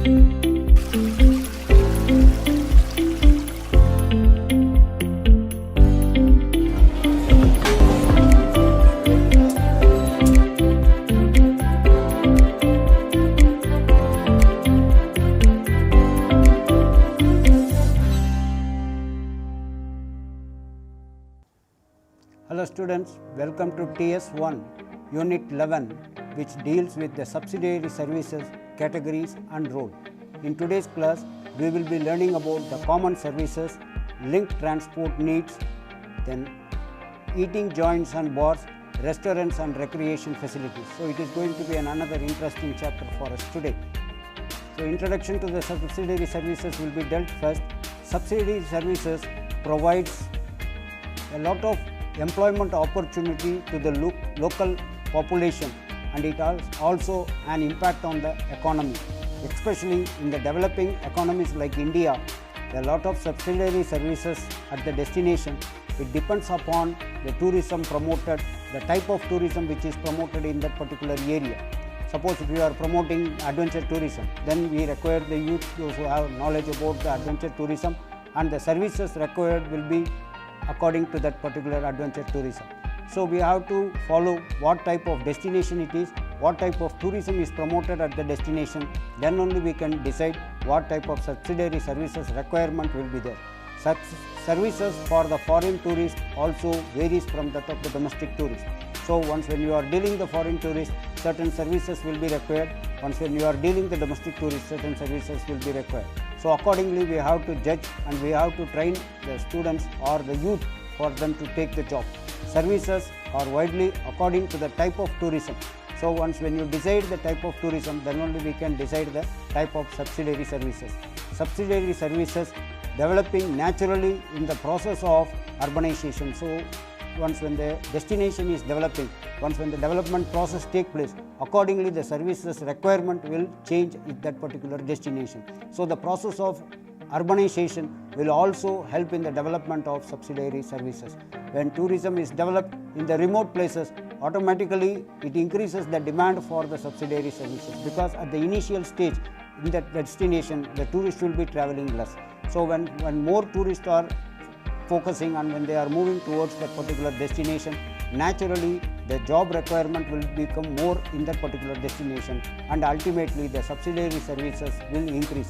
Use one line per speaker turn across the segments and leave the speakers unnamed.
Hello students, welcome to TS1 Unit 11, which deals with the subsidiary services, categories and role. In today's class, we will be learning about the common services, linked transport needs, then eating joints and bars, restaurants and recreation facilities. So it is going to be another interesting chapter for us today. So introduction to the subsidiary services will be dealt first. Subsidiary services provides a lot of employment opportunity to the local population, and it has also an impact on the economy, especially in the developing economies like India. A lot of subsidiary services at the destination. It depends upon the tourism promoted, the type of tourism which is promoted in that particular area. Suppose if you are promoting adventure tourism, then we require the youth who have knowledge about the adventure tourism, and the services required will be according to that particular adventure tourism. So we have to follow what type of destination it is, what type of tourism is promoted at the destination, then only we can decide what type of subsidiary services requirement will be there. Such services for the foreign tourist also varies from that of the domestic tourist. So once when you are dealing the foreign tourist, certain services will be required. Once when you are dealing the domestic tourist, certain services will be required. So accordingly we have to judge and we have to train the students or the youth for them to take the job. Services are widely according to the type of tourism. So once when you decide the type of tourism, then only we can decide the type of subsidiary services. Subsidiary services developing naturally in the process of urbanization. So once when the destination is developing, once when the development process takes place, accordingly the services requirement will change in that particular destination. So the process of urbanization will also help in the development of subsidiary services. When tourism is developed in the remote places, automatically it increases the demand for the subsidiary services, because at the initial stage in that destination the tourists will be traveling less. So when more tourists are focusing and when they are moving towards that particular destination, naturally the job requirement will become more in that particular destination, and ultimately the subsidiary services will increase.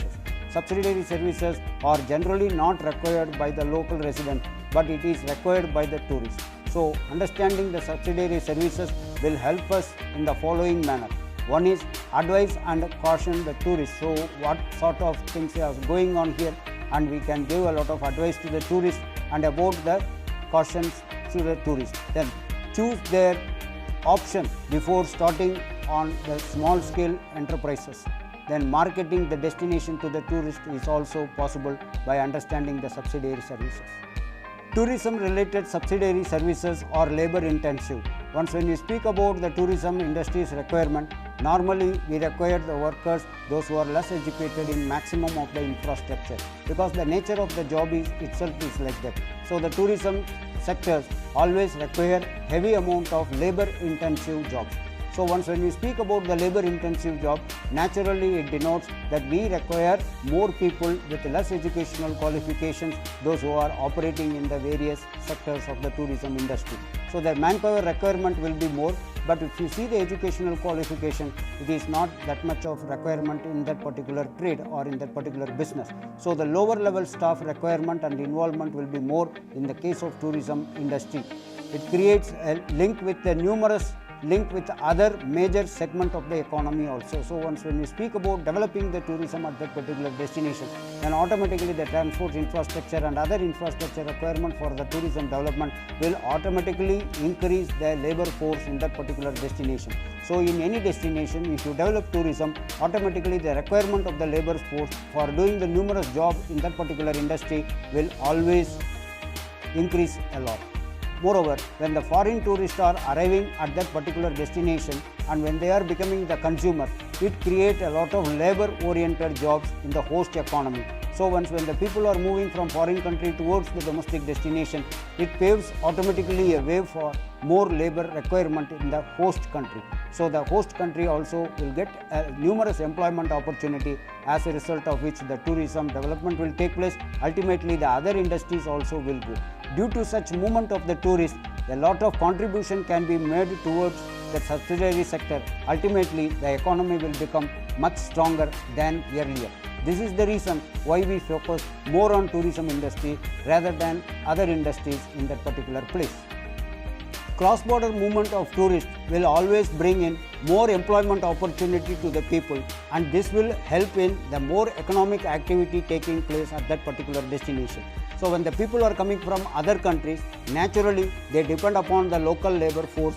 Subsidiary services are generally not required by the local resident, but it is required by the tourist. So understanding the subsidiary services will help us in the following manner. One is advise and caution the tourist. So what sort of things are going on here, and we can give a lot of advice to the tourist and about the cautions to the tourist. Then choose their option before starting on the small scale enterprises. Then marketing the destination to the tourist is also possible by understanding the subsidiary services. Tourism related subsidiary services are labor intensive. Once when we speak about the tourism industry's requirement, normally we require the workers, those who are less educated, in maximum of the infrastructure, because the nature of the job itself is like that. So the tourism sectors always require heavy amount of labor intensive jobs. So once when we speak about the labor intensive job, naturally it denotes that we require more people with less educational qualifications, those who are operating in the various sectors of the tourism industry. So the manpower requirement will be more, but if you see the educational qualification, it is not that much of requirement in that particular trade or in that particular business. So the lower level staff requirement and involvement will be more in the case of tourism industry. It creates a link with the numerous link with other major segment of the economy also. So once when we speak about developing the tourism at that particular destination, then automatically the transport infrastructure and other infrastructure requirement for the tourism development will automatically increase the labor force in that particular destination. So in any destination, if you develop tourism, automatically the requirement of the labor force for doing the numerous jobs in that particular industry will always increase a lot. Moreover, when the foreign tourists are arriving at that particular destination and when they are becoming the consumer, it creates a lot of labor-oriented jobs in the host economy. So once when the people are moving from foreign country towards the domestic destination, it paves automatically a way for more labor requirement in the host country. So the host country also will get numerous employment opportunity, as a result of which the tourism development will take place. Ultimately, the other industries also will go. Due to such movement of the tourists, a lot of contribution can be made towards the subsidiary sector. Ultimately, the economy will become much stronger than earlier. This is the reason why we focus more on tourism industry rather than other industries in that particular place. Cross-border movement of tourists will always bring in more employment opportunity to the people, and this will help in the more economic activity taking place at that particular destination. So when the people are coming from other countries, naturally they depend upon the local labor force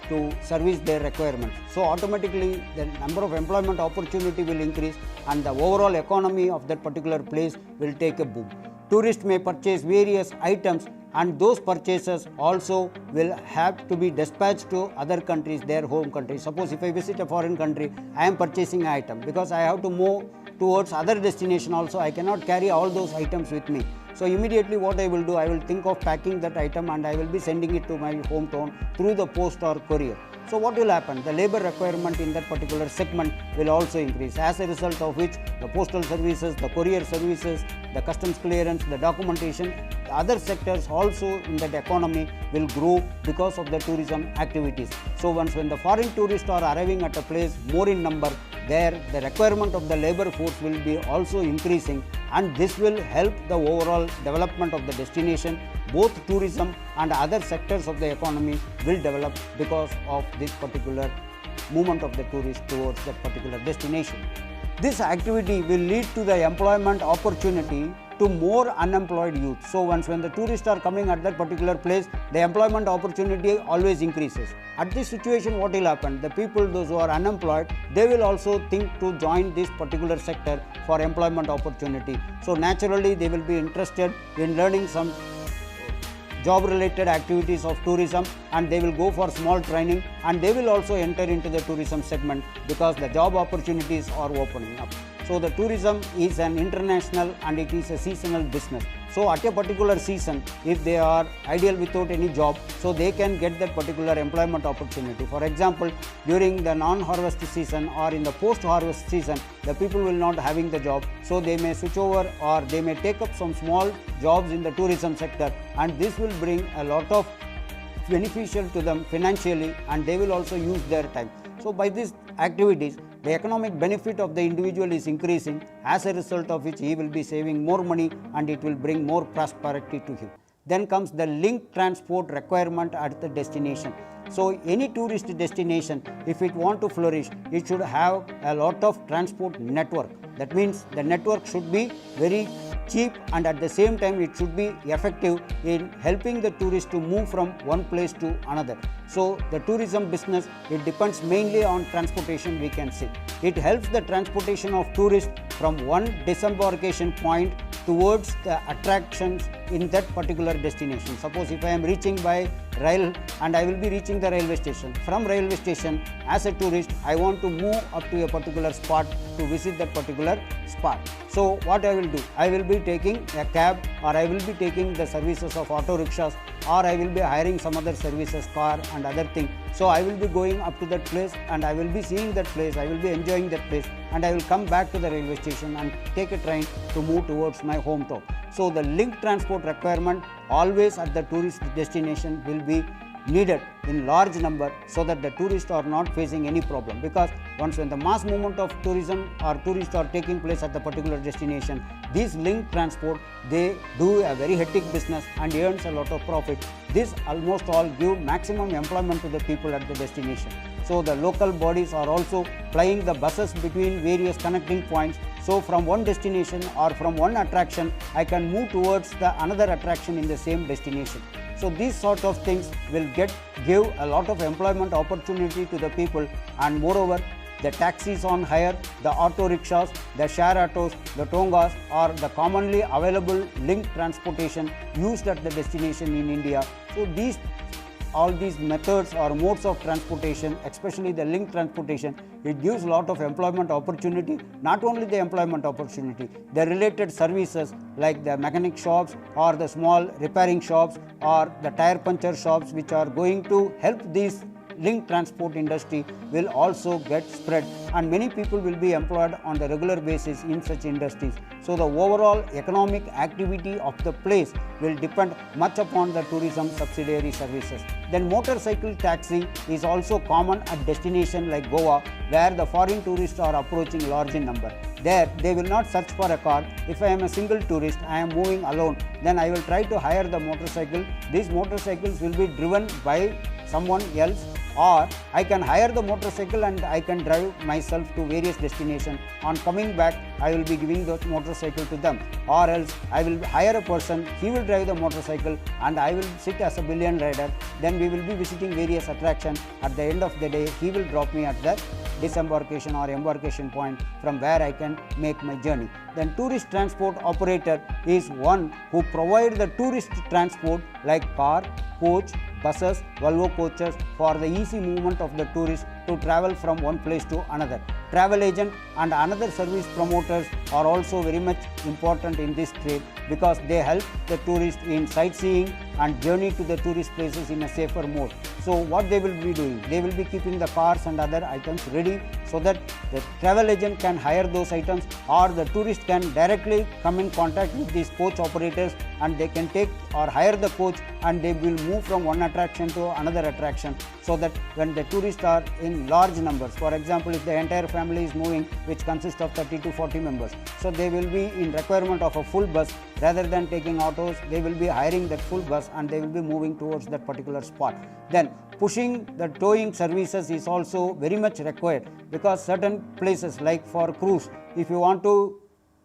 to service their requirements. So automatically the number of employment opportunity will increase and the overall economy of that particular place will take a boom. Tourists may purchase various items, and those purchases also will have to be dispatched to other countries, their home countries. Suppose if I visit a foreign country, I am purchasing an item, because I have to move towards other destination also, I cannot carry all those items with me. So immediately what I will do, I will think of packing that item and I will be sending it to my hometown through the post or courier. So what will happen? The labor requirement in that particular segment will also increase, as a result of which the postal services, the courier services, the customs clearance, the documentation, the other sectors also in that economy will grow because of the tourism activities. So once when the foreign tourists are arriving at a place more in number, there the requirement of the labor force will be also increasing, and this will help the overall development of the destination. Both tourism and other sectors of the economy will develop because of this particular movement of the tourists towards that particular destination. This activity will lead to the employment opportunity to more unemployed youth. So once when the tourists are coming at that particular place, the employment opportunity always increases. At this situation, what will happen? The people, those who are unemployed, they will also think to join this particular sector for employment opportunity. So naturally, they will be interested in learning some job related activities of tourism, and they will go for small training, and they will also enter into the tourism segment because the job opportunities are opening up. So the tourism is an international and it is a seasonal business. So at a particular season, if they are ideal without any job, so they can get that particular employment opportunity. For example, during the non-harvest season or in the post-harvest season, the people will not having the job, so they may switch over or they may take up some small jobs in the tourism sector, and this will bring a lot of beneficial to them financially, and they will also use their time. So by these activities, the economic benefit of the individual is increasing, as a result of which he will be saving more money and it will bring more prosperity to him. Then comes the link transport requirement at the destination. So any tourist destination, if it want to flourish, it should have a lot of transport network. That means the network should be very cheap, and at the same time it should be effective in helping the tourist to move from one place to another. So the tourism business, it depends mainly on transportation, we can say. It helps the transportation of tourists from one disembarkation point towards the attractions in that particular destination. Suppose if I am reaching by rail and I will be reaching the railway station. From railway station, as a tourist, I want to move up to a particular spot to visit that particular spot. So what I will do? I will be taking a cab, or I will be taking the services of auto rickshaws, or I will be hiring some other services, car and other thing. So I will be going up to that place and I will be seeing that place, I will be enjoying that place, and I will come back to the railway station and take a train to move towards my hometown. So the link transport requirement always at the tourist destination will be needed in large number, so that the tourists are not facing any problem, because once when the mass movement of tourism or tourists are taking place at the particular destination, these link transport, they do a very hectic business and earns a lot of profit. This almost all give maximum employment to the people at the destination. So the local bodies are also plying the buses between various connecting points. So from one destination or from one attraction, I can move towards the another attraction in the same destination. So these sort of things will give a lot of employment opportunity to the people, and moreover, the taxis on hire, the auto rickshaws, the share autos, the tongas are the commonly available link transportation used at the destination in India. So these all these methods or modes of transportation, especially the link transportation, it gives a lot of employment opportunity. Not only the employment opportunity, the related services like the mechanic shops or the small repairing shops or the tire puncture shops, which are going to help these link transport industry, will also get spread, and many people will be employed on the regular basis in such industries. So the overall economic activity of the place will depend much upon the tourism subsidiary services. Then motorcycle taxi is also common at destination like Goa, where the foreign tourists are approaching large in number. There they will not search for a car. If I am a single tourist, I am moving alone, then I will try to hire the motorcycle. These motorcycles will be driven by someone else, or I can hire the motorcycle and I can drive myself to various destinations. On coming back, I will be giving the motorcycle to them, or else I will hire a person, he will drive the motorcycle and I will sit as a billion rider. Then we will be visiting various attractions. At the end of the day, he will drop me at the disembarkation or embarkation point from where I can make my journey. Then tourist transport operator is one who provide the tourist transport like car, coach, buses, Volvo coaches for the easy movement of the tourists to travel from one place to another. Travel agent and another service promoters are also very much important in this trade, because they help the tourist in sightseeing and journey to the tourist places in a safer mode. So what they will be doing? They will be keeping the cars and other items ready so that the travel agent can hire those items, or the tourist can directly come in contact with these coach operators and they can take or hire the coach, and they will move from one attraction to another attraction, so that when the tourists are in large numbers, for example, if the entire family is moving, which consists of 30 to 40 members, so they will be in requirement of a full bus. Rather than taking autos, they will be hiring that full bus and they will be moving towards that particular spot. Then pushing the towing services is also very much required, because certain places like for cruise, if you want to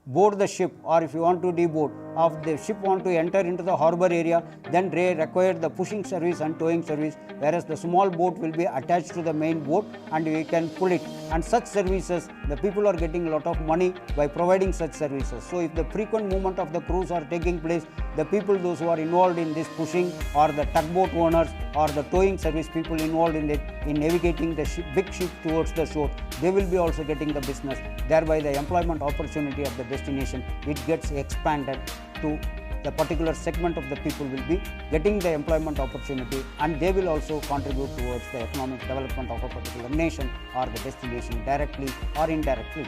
board the ship or if you want to deboard, of the ship want to enter into the harbor area, then they require the pushing service and towing service, whereas the small boat will be attached to the main boat and we can pull it. And such services, the people are getting a lot of money by providing such services. So if the frequent movement of the cruise are taking place, the people, those who are involved in this pushing, or the tugboat owners or the towing service people involved in it, in navigating the big ship towards the shore, they will be also getting the business. Thereby the employment opportunity at the destination, it gets expanded to the particular segment of the people will be getting the employment opportunity, and they will also contribute towards the economic development of a particular nation or the destination directly or indirectly.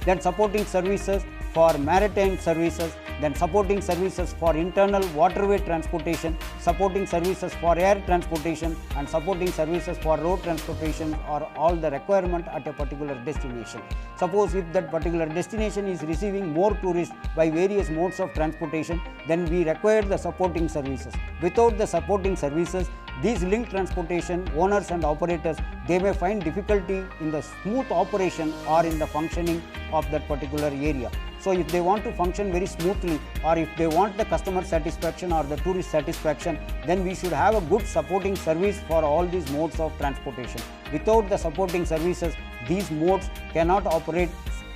Then supporting services for maritime services, then supporting services for internal waterway transportation, supporting services for air transportation, and supporting services for road transportation are all the requirement at a particular destination. Suppose if that particular destination is receiving more tourists by various modes of transportation, then we require the supporting services. Without the supporting services, these link transportation owners and operators, they may find difficulty in the smooth operation or in the functioning of that particular area. So if they want to function very smoothly, or if they want the customer satisfaction or the tourist satisfaction, then we should have a good supporting service for all these modes of transportation. Without the supporting services, these modes cannot operate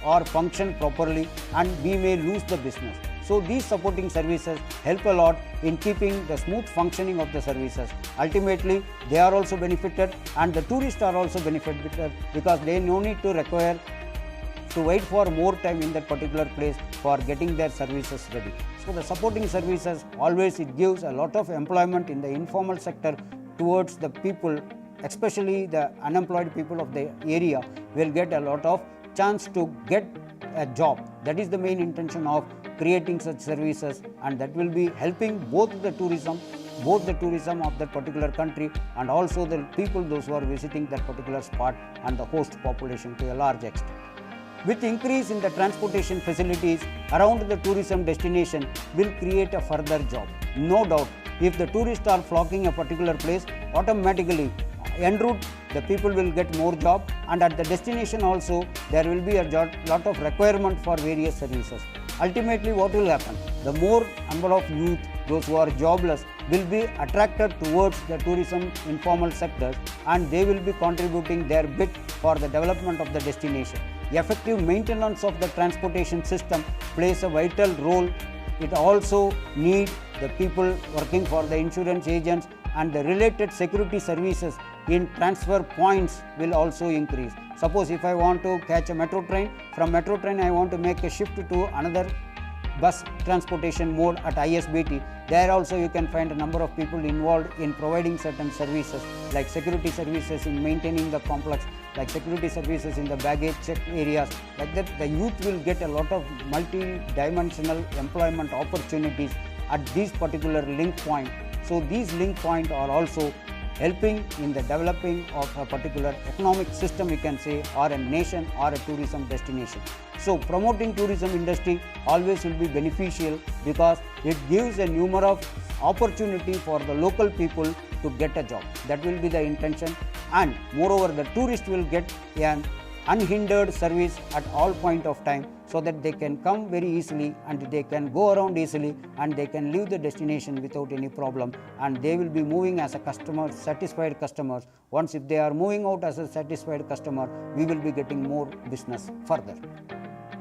or function properly, and we may lose the business. So these supporting services help a lot in keeping the smooth functioning of the services. Ultimately, they are also benefited, and the tourists are also benefited, because they no need to require to wait for more time in that particular place for getting their services ready. So the supporting services, always it gives a lot of employment in the informal sector towards the people, especially the unemployed people of the area will get a lot of chance to get a job. That is the main intention of creating such services, and that will be helping both the tourism of that particular country, and also the people, those who are visiting that particular spot, and the host population to a large extent. With increase in the transportation facilities around the tourism destination will create a further job. No doubt, if the tourists are flocking a particular place, automatically en route the people will get more job, and at the destination also there will be a lot of requirement for various services. Ultimately, what will happen? The more number of youth, those who are jobless, will be attracted towards the tourism informal sectors, and they will be contributing their bit for the development of the destination. Effective maintenance of the transportation system plays a vital role. It also needs the people working for the insurance agents and the related security services in transfer points will also increase. Suppose if I want to catch a metro train, from metro train I want to make a shift to another bus transportation mode at ISBT. There also you can find a number of people involved in providing certain services like security services in maintaining the complex, like security services in the baggage check areas. Like that, the youth will get a lot of multi-dimensional employment opportunities at this particular link point. So these link points are also helping in the developing of a particular economic system, we can say, or a nation or a tourism destination. So promoting tourism industry always will be beneficial because it gives a number of opportunity for the local people to get a job. That will be the intention, and moreover the tourist will get an unhindered service at all point of time, so that they can come very easily and they can go around easily and they can leave the destination without any problem, and they will be moving as a customer, satisfied customers. Once if they are moving out as a satisfied customer, we will be getting more business further.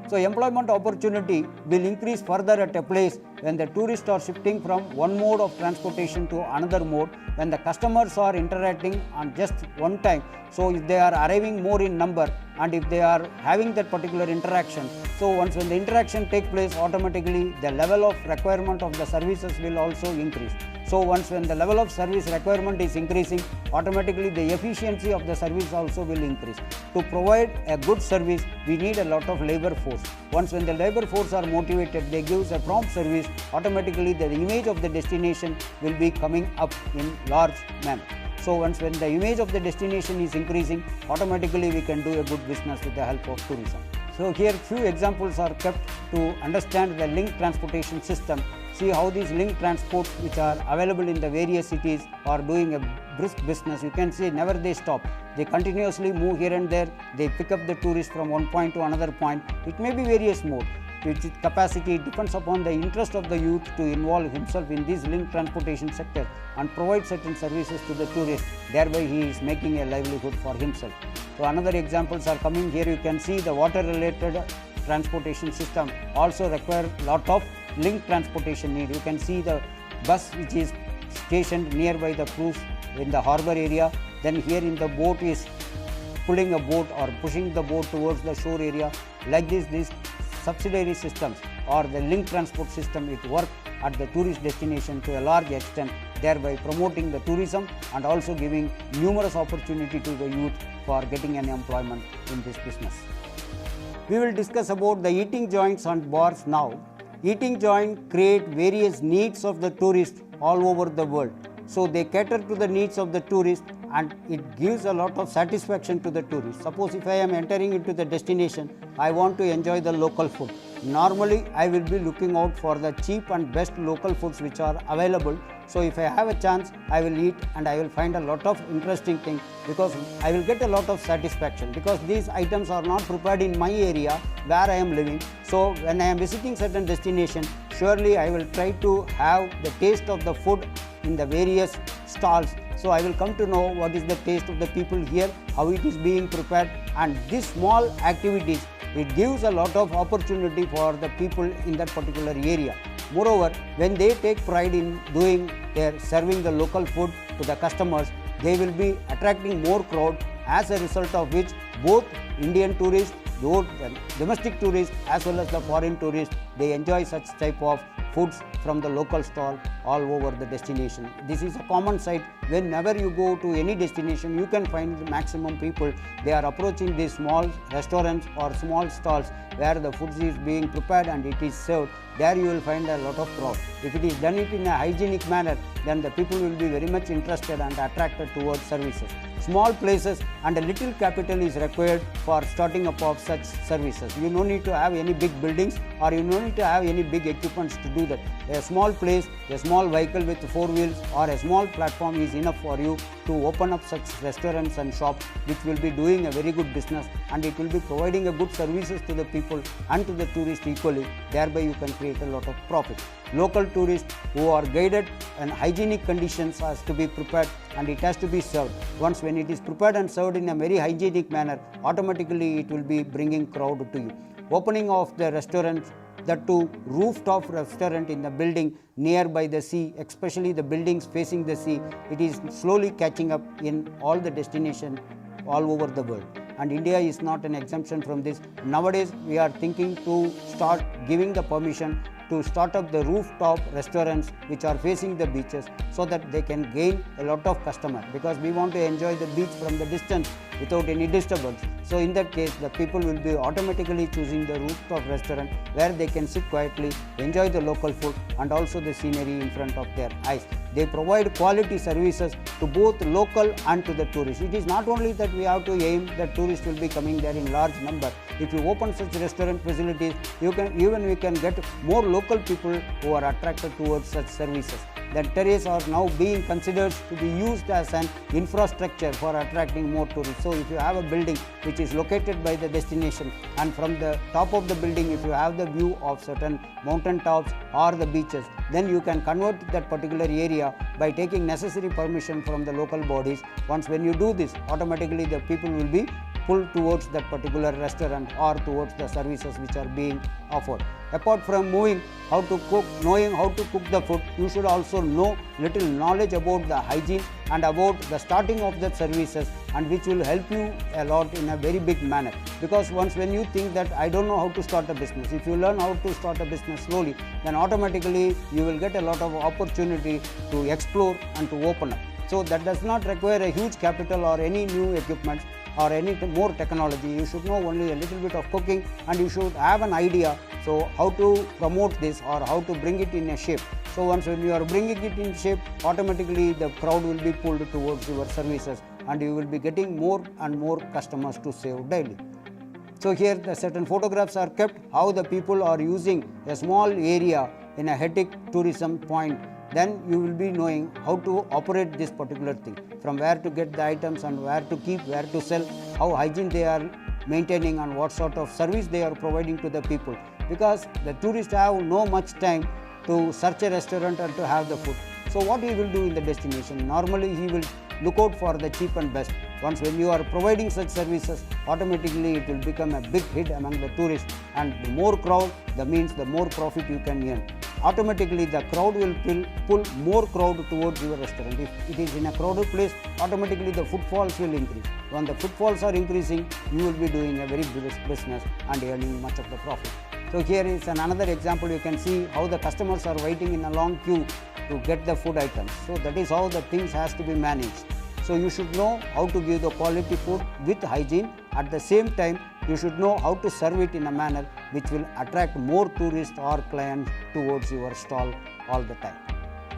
So employment opportunity will increase further at a place when the tourists are shifting from one mode of transportation to another mode, when the customers are interacting on just one time. So if they are arriving more in number and if they are having that particular interaction, so once when the interaction take place, automatically the level of requirement of the services will also increase. So once when the level of service requirement is increasing, automatically the efficiency of the service also will increase. To provide a good service, we need a lot of labor force. Once when the labor force are motivated, they give a prompt service, automatically the image of the destination will be coming up in large manner. So once when the image of the destination is increasing, automatically we can do a good business with the help of tourism. So here few examples are kept to understand the link transportation system. See how these link transports which are available in the various cities are doing a brisk business. You can see never they stop. They continuously move here and there. They pick up the tourists from one point to another point. It may be various mode. Its capacity depends upon the interest of the youth to involve himself in this link transportation sector and provide certain services to the tourist. Thereby he is making a livelihood for himself. So another examples are coming here. You can see the water related transportation system also require lot of link transportation need. You can see the bus which is stationed nearby the cruise in the harbor area. Then here in the boat is pulling a boat or pushing the boat towards the shore area. Like this, these subsidiary systems or the link transport system, it work at the tourist destination to a large extent, thereby promoting the tourism and also giving numerous opportunity to the youth for getting an employment in this business. We will discuss about the eating joints and bars now. Eating joints create various needs of the tourists all over the world. So they cater to the needs of the tourist and it gives a lot of satisfaction to the tourist. Suppose if I am entering into the destination, I want to enjoy the local food. Normally I will be looking out for the cheap and best local foods which are available. So if I have a chance, I will eat and I will find a lot of interesting things because I will get a lot of satisfaction because these items are not prepared in my area where I am living. So when I am visiting certain destination, surely I will try to have the taste of the food in the various stalls. So I will come to know what is the taste of the people here, how it is being prepared, and these small activities, it gives a lot of opportunity for the people in that particular area. Moreover, when they take pride in doing their serving the local food to the customers, they will be attracting more crowd, as a result of which both Indian tourists, both domestic tourists as well as the foreign tourists, they enjoy such type of foods from the local stall all over the destination. This is a common sight. Whenever you go to any destination, you can find the maximum people, they are approaching these small restaurants or small stalls where the food is being prepared and it is served. There you will find a lot of crowd. If it is done it in a hygienic manner, then the people will be very much interested and attracted towards services. Small places and a little capital is required for starting up of such services. You no need to have any big buildings or you no need to have any big equipments to do that. A small place, a small vehicle with 4 wheels or a small platform is enough for you to open up such restaurants and shops which will be doing a very good business and it will be providing a good services to the people and to the tourists equally. Thereby you can create a lot of profit. Local tourists who are guided and hygienic conditions has to be prepared and it has to be served. Once when it is prepared and served in a very hygienic manner, automatically it will be bringing crowd to you. Opening of the restaurants that too rooftop restaurant in the building nearby the sea, especially the buildings facing the sea. It is slowly catching up in all the destinations all over the world, and India is not an exemption from this. Nowadays we are thinking to start giving the permission to start up the rooftop restaurants which are facing the beaches, so that they can gain a lot of customers, because we want to enjoy the beach from the distance without any disturbance. So in that case, the people will be automatically choosing the rooftop restaurant where they can sit quietly, enjoy the local food and also the scenery in front of their eyes. They provide quality services to both local and to the tourists. It is not only that we have to aim that tourists will be coming there in large number. If you open such restaurant facilities, we can get more local people who are attracted towards such services. The terrace are now being considered to be used as an infrastructure for attracting more tourists. So if you have a building which is located by the destination, and from the top of the building if you have the view of certain mountain tops or the beaches, then you can convert that particular area by taking necessary permission from the local bodies. Once when you do this, automatically the people will be pulled towards that particular restaurant or towards the services which are being offered. Apart from knowing how to cook the food, you should also know little knowledge about the hygiene and about the starting of the services, and which will help you a lot in a very big manner. Because once when you think that I don't know how to start a business, if you learn how to start a business slowly, then automatically you will get a lot of opportunity to explore and to open up. So that does not require a huge capital or any new equipment or any more technology. You should know only a little bit of cooking, and you should have an idea so how to promote this or how to bring it in a shape. So once when you are bringing it in shape, automatically the crowd will be pulled towards your services, and you will be getting more and more customers to serve daily. So here the certain photographs are kept how the people are using a small area in a hectic tourism point. Then you will be knowing how to operate this particular thing, from where to get the items and where to keep, where to sell, how hygiene they are maintaining and what sort of service they are providing to the people. Because the tourists have no much time to search a restaurant and to have the food. So what he will do in the destination? Normally he will look out for the cheap and best. Once when you are providing such services, automatically it will become a big hit among the tourists, and the more crowd, that means the more profit you can earn. Automatically the crowd will pull more crowd towards your restaurant. If it is in a crowded place, automatically the footfalls will increase. When the footfalls are increasing, you will be doing a very good business and earning much of the profit. So here is another example. You can see how the customers are waiting in a long queue to get the food items. So that is how the things has to be managed. So you should know how to give the quality food with hygiene. At the same time, you should know how to serve it in a manner which will attract more tourists or clients towards your stall all the time.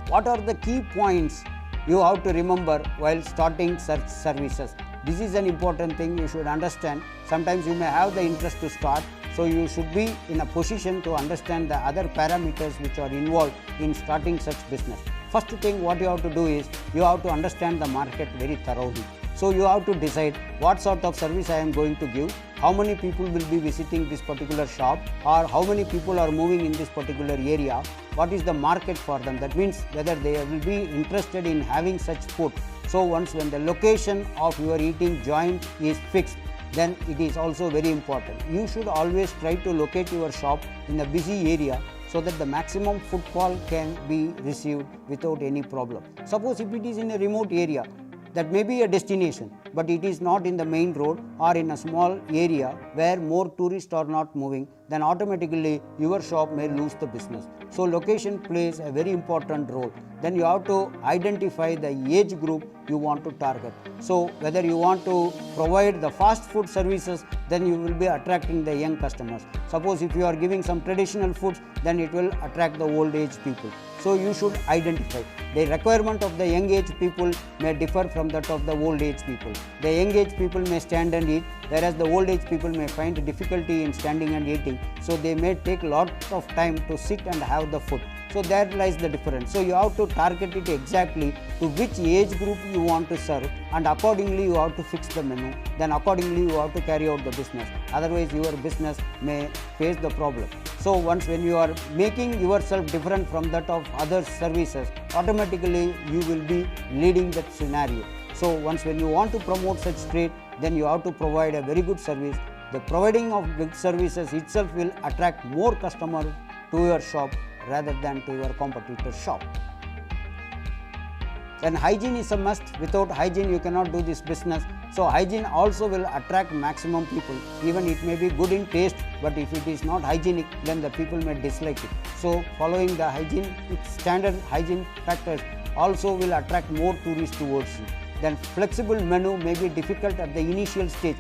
What are the key points you have to remember while starting such services? This is an important thing you should understand. Sometimes you may have the interest to start, so you should be in a position to understand the other parameters which are involved in starting such business. First thing what you have to do is you have to understand the market very thoroughly. So you have to decide what sort of service I am going to give, how many people will be visiting this particular shop, or how many people are moving in this particular area, what is the market for them. That means whether they will be interested in having such food. So once when the location of your eating joint is fixed, then it is also very important. You should always try to locate your shop in a busy area so that the maximum footfall can be received without any problem. Suppose if it is in a remote area, that may be a destination, but it is not in the main road or in a small area where more tourists are not moving, then automatically your shop may lose the business. So location plays a very important role. Then you have to identify the age group you want to target. So whether you want to provide the fast food services, then you will be attracting the young customers. Suppose if you are giving some traditional foods, then it will attract the old age people. So you should identify. The requirement of the young age people may differ from that of the old age people. The young age people may stand and eat, whereas the old age people may find difficulty in standing and eating. So they may take lot of time to sit and have the food. So there lies the difference. So you have to target it exactly to which age group you want to serve, and accordingly you have to fix the menu. Then accordingly you have to carry out the business. Otherwise your business may face the problem. So once when you are making yourself different from that of other services, automatically you will be leading that scenario. So once when you want to promote such trade, then you have to provide a very good service the providing of good services itself will attract more customers to your shop rather than to your competitor's shop. Then hygiene is a must. Without hygiene you cannot do this business. So hygiene also will attract maximum people. Even it may be good in taste, but if it is not hygienic, then the people may dislike it. So following the hygiene, standard hygiene factors also will attract more tourists towards you. Then flexible menu may be difficult at the initial stage.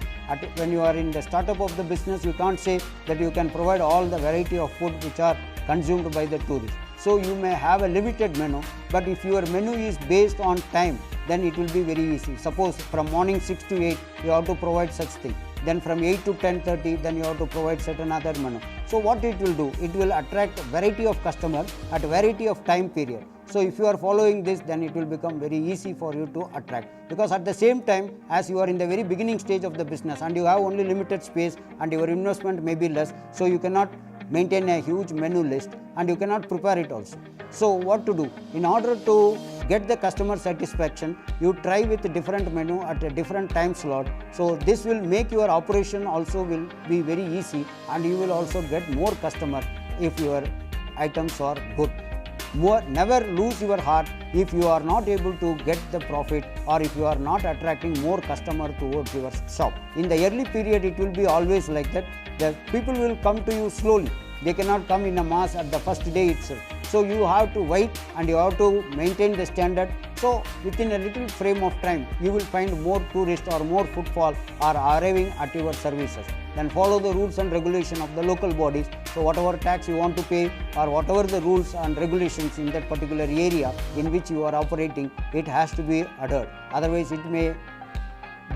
When you are in the startup of the business, you can't say that you can provide all the variety of food which are consumed by the tourists. So you may have a limited menu, but if your menu is based on time, then it will be very easy. Suppose from morning 6 to 8 you have to provide such thing, then from 8 to 10:30 then you have to provide certain other menu. So what it will do, it will attract variety of customers at variety of time period. So if you are following this, then it will become very easy for you to attract, because at the same time as you are in the very beginning stage of the business and you have only limited space and your investment may be less, so you cannot maintain a huge menu list and you cannot prepare it also. So what to do? In order to get the customer satisfaction, you try with a different menu at a different time slot. So this will make your operation also will be very easy, and you will also get more customers if your items are good. Never lose your heart if you are not able to get the profit, or if you are not attracting more customer towards your shop. In the early period it will be always like that. The people will come to you slowly. They cannot come in a mass at the first day itself. So you have to wait and you have to maintain the standard. So within a little frame of time, you will find more tourists or more footfall are arriving at your services. Then follow the rules and regulation of the local bodies. So whatever tax you want to pay, or whatever the rules and regulations in that particular area in which you are operating, it has to be adhered. Otherwise it may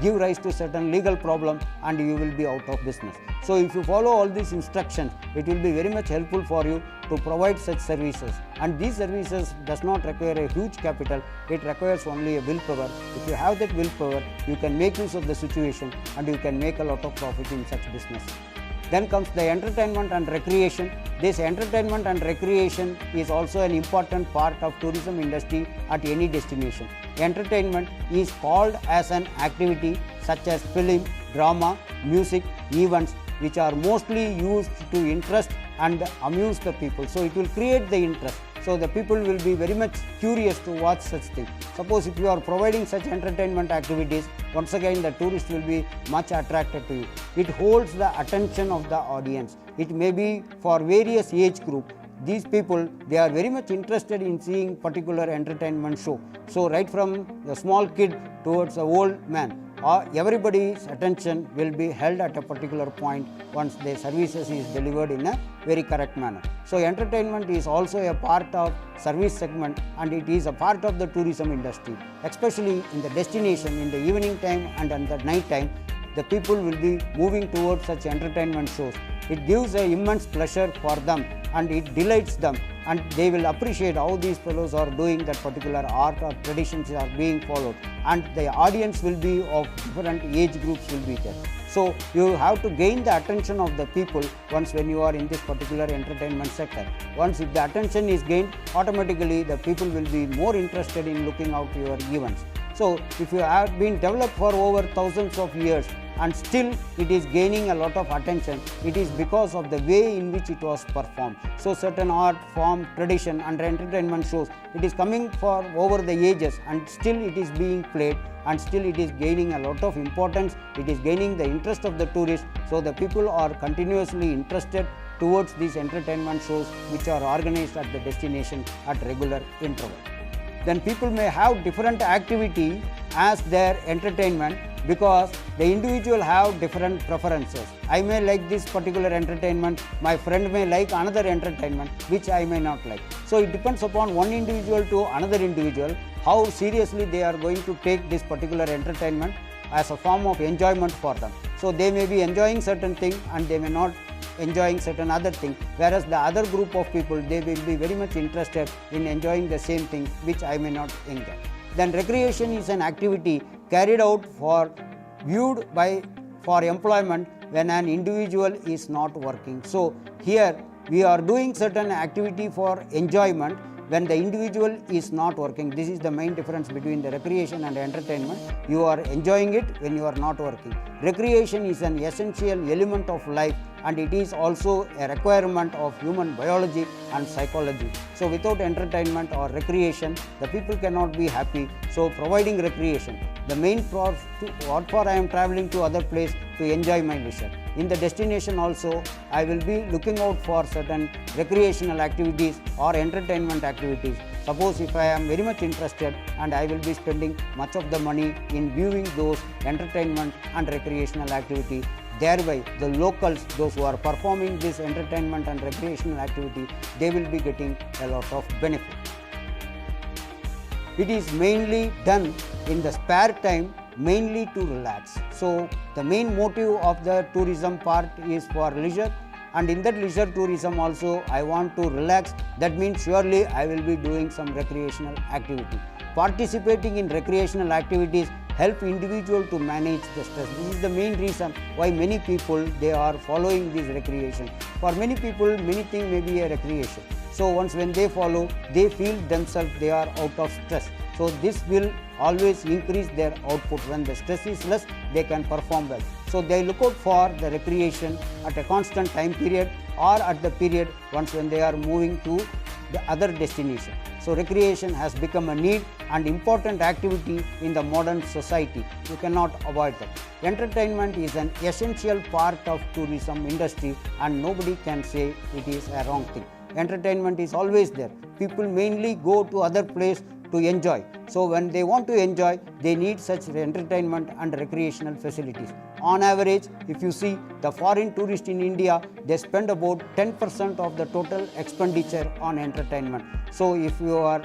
give rise to certain legal problem and you will be out of business. So if you follow all these instructions, it will be very much helpful for you to provide such services. And these services does not require a huge capital, it requires only a willpower. If you have that willpower, you can make use of the situation and you can make a lot of profit in such business. Then comes the entertainment and recreation. This entertainment and recreation is also an important part of tourism industry at any destination. Entertainment is called as an activity such as film, drama, music, events, which are mostly used to interest and amuse the people. So it will create the interest. So the people will be very much curious to watch such things. Suppose if you are providing such entertainment activities, once again the tourist will be much attracted to you. It holds the attention of the audience. It may be for various age group. These people, they are very much interested in seeing particular entertainment show. So right from the small kid towards the old man, everybody's attention will be held at a particular point once the services is delivered in a very correct manner. So entertainment is also a part of service segment, and it is a part of the tourism industry, especially in the destination in the evening time and at the night time. The people will be moving towards such entertainment shows. It gives an immense pleasure for them and it delights them, and they will appreciate how these fellows are doing that particular art or traditions are being followed, and the audience will be of different age groups will be there. So you have to gain the attention of the people once when you are in this particular entertainment sector. Once if the attention is gained, automatically the people will be more interested in looking out your events. So if you have been developed for over thousands of years and still it is gaining a lot of attention, it is because of the way in which it was performed. So certain art, form, tradition and entertainment shows, it is coming for over the ages and still it is being played, and still it is gaining a lot of importance. It is gaining the interest of the tourists. So the people are continuously interested towards these entertainment shows which are organized at the destination at regular interval. Then people may have different activity as their entertainment, because the individual have different preferences. I may like this particular entertainment, my friend may like another entertainment which I may not like. So it depends upon one individual to another individual how seriously they are going to take this particular entertainment as a form of enjoyment for them. So they may be enjoying certain thing and they may not enjoying certain other thing, whereas the other group of people, they will be very much interested in enjoying the same thing which I may not enjoy. Then recreation is an activity carried out for employment when an individual is not working. So here we are doing certain activity for enjoyment when the individual is not working. This is the main difference between the recreation and entertainment. You are enjoying it when you are not working. Recreation is an essential element of life, and it is also a requirement of human biology and psychology. So without entertainment or recreation, the people cannot be happy. So providing recreation, the main what for I am traveling to other place to enjoy my leisure. In the destination also, I will be looking out for certain recreational activities or entertainment activities. Suppose if I am very much interested and I will be spending much of the money in viewing those entertainment and recreational activities, thereby the locals, those who are performing this entertainment and recreational activity, they will be getting a lot of benefit. It is mainly done in the spare time, mainly to relax. So the main motive of the tourism part is for leisure, and in that leisure tourism also I want to relax. That means surely I will be doing some recreational activity. Participating in recreational activities help individual to manage the stress. This is the main reason why many people they are following this recreation. For many people, many things may be a recreation. So once when they follow, they feel themselves they are out of stress. So this will always increase their output. When the stress is less, they can perform well. So they look out for the recreation at a constant time period or at the period once when they are moving to the other destination. So recreation has become a need and important activity in the modern society. You cannot avoid that. Entertainment is an essential part of tourism industry, and nobody can say it is a wrong thing. Entertainment is always there. People mainly go to other place to enjoy. So when they want to enjoy, they need such entertainment and recreational facilities. On average, if you see the foreign tourists in India, they spend about 10% of the total expenditure on entertainment. So if you are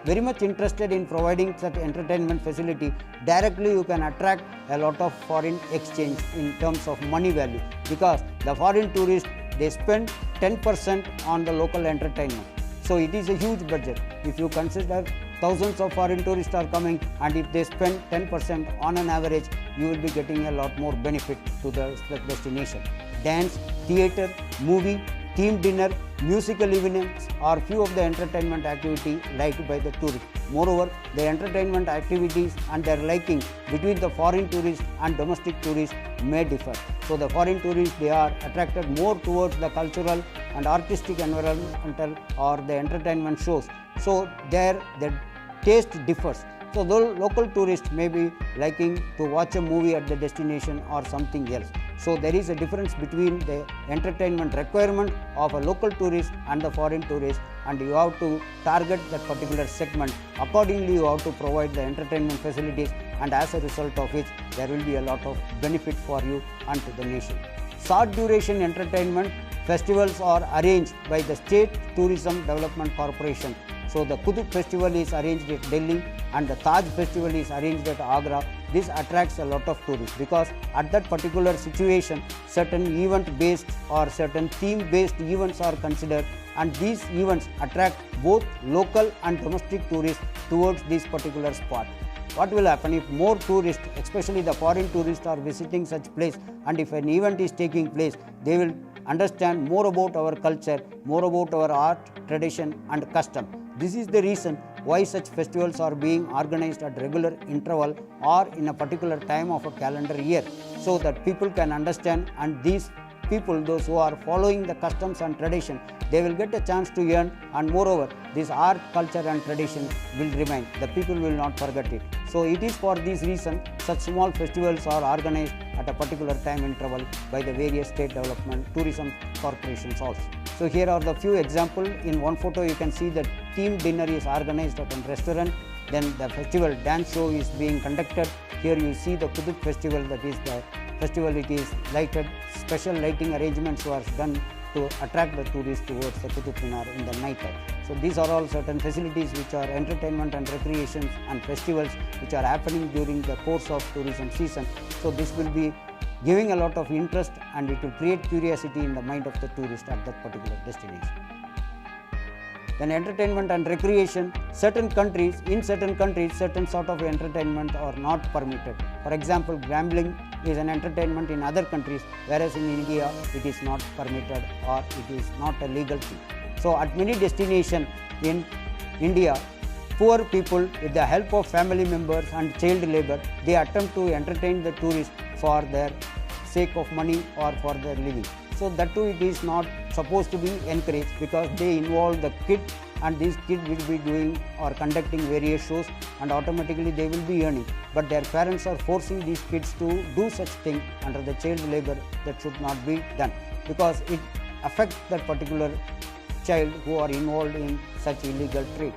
very much interested in providing such entertainment facility, directly you can attract a lot of foreign exchange in terms of money value, because the foreign tourists, they spend 10% on the local entertainment. So it is a huge budget. If you consider thousands of foreign tourists are coming, and if they spend 10% on an average, you will be getting a lot more benefit to the destination. Dance, theatre, movie, team dinner, musical evenings are few of the entertainment activities liked by the tourists. Moreover, the entertainment activities and their liking between the foreign tourists and domestic tourists may differ. So the foreign tourists, they are attracted more towards the cultural and artistic environmental or the entertainment shows. So there the taste differs. So the local tourists may be liking to watch a movie at the destination or something else. So there is a difference between the entertainment requirement of a local tourist and the foreign tourist, and you have to target that particular segment. Accordingly, you have to provide the entertainment facilities, and as a result of which there will be a lot of benefit for you and to the nation. Short duration entertainment festivals are arranged by the State Tourism Development Corporation. So the Qutub Festival is arranged at Delhi and the Taj Festival is arranged at Agra. This attracts a lot of tourists because at that particular situation, certain event based or certain theme based events are considered, and these events attract both local and domestic tourists towards this particular spot. What will happen if more tourists, especially the foreign tourists, are visiting such place, and if an event is taking place, they will understand more about our culture, more about our art, tradition and custom. This is the reason why such festivals are being organized at regular interval or in a particular time of a calendar year, so that people can understand, and these people, those who are following the customs and tradition, they will get a chance to earn, and moreover this art, culture and tradition will remain. The people will not forget it. So it is for this reason such small festivals are organized at a particular time interval by the various state development tourism corporations also. So here are the few examples. In one photo you can see that team dinner is organized at a restaurant, then the festival dance show is being conducted. Here you see the Qutub Festival, that is the festival, it is lighted, special lighting arrangements were done to attract the tourists towards the Qutub Minar in the night time. So these are all certain facilities which are entertainment and recreation and festivals which are happening during the course of tourism season. So this will be giving a lot of interest, and it will create curiosity in the mind of the tourist at that particular destination. Then entertainment and recreation, in certain countries, certain sort of entertainment are not permitted. For example, gambling is an entertainment in other countries, whereas in India it is not permitted or it is not a legal thing. So at many destinations in India, poor people with the help of family members and child labor, they attempt to entertain the tourists for their sake of money or for their living. So that too it is not supposed to be encouraged, because they involve the kid, and these kids will be doing or conducting various shows, and automatically they will be earning. But their parents are forcing these kids to do such thing under the child labor. That should not be done, because it affects that particular child who are involved in such illegal trade.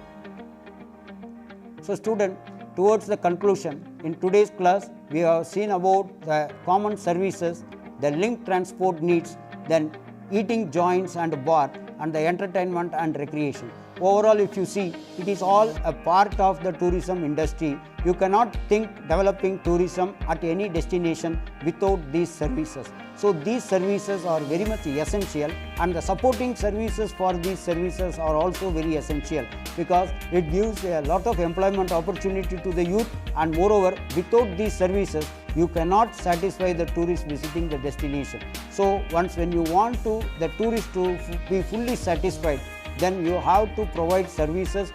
So student, towards the conclusion, in today's class we have seen about the common services, the linked transport needs, then eating joints and bar, and the entertainment and recreation. Overall, if you see, it is all a part of the tourism industry. You cannot think developing tourism at any destination without these services. So these services are very much essential, and the supporting services for these services are also very essential, because it gives a lot of employment opportunity to the youth, and moreover, without these services you cannot satisfy the tourist visiting the destination. So once when you want to the tourist to be fully satisfied, then you have to provide services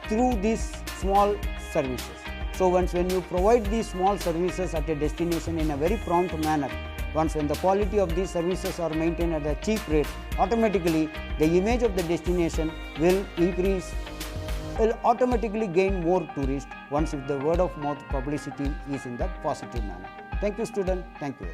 through these small services. So once when you provide these small services at a destination in a very prompt manner, once when the quality of these services are maintained at a cheap rate, automatically the image of the destination will increase, will automatically gain more tourists once if the word of mouth publicity is in the positive manner. Thank you student, thank you.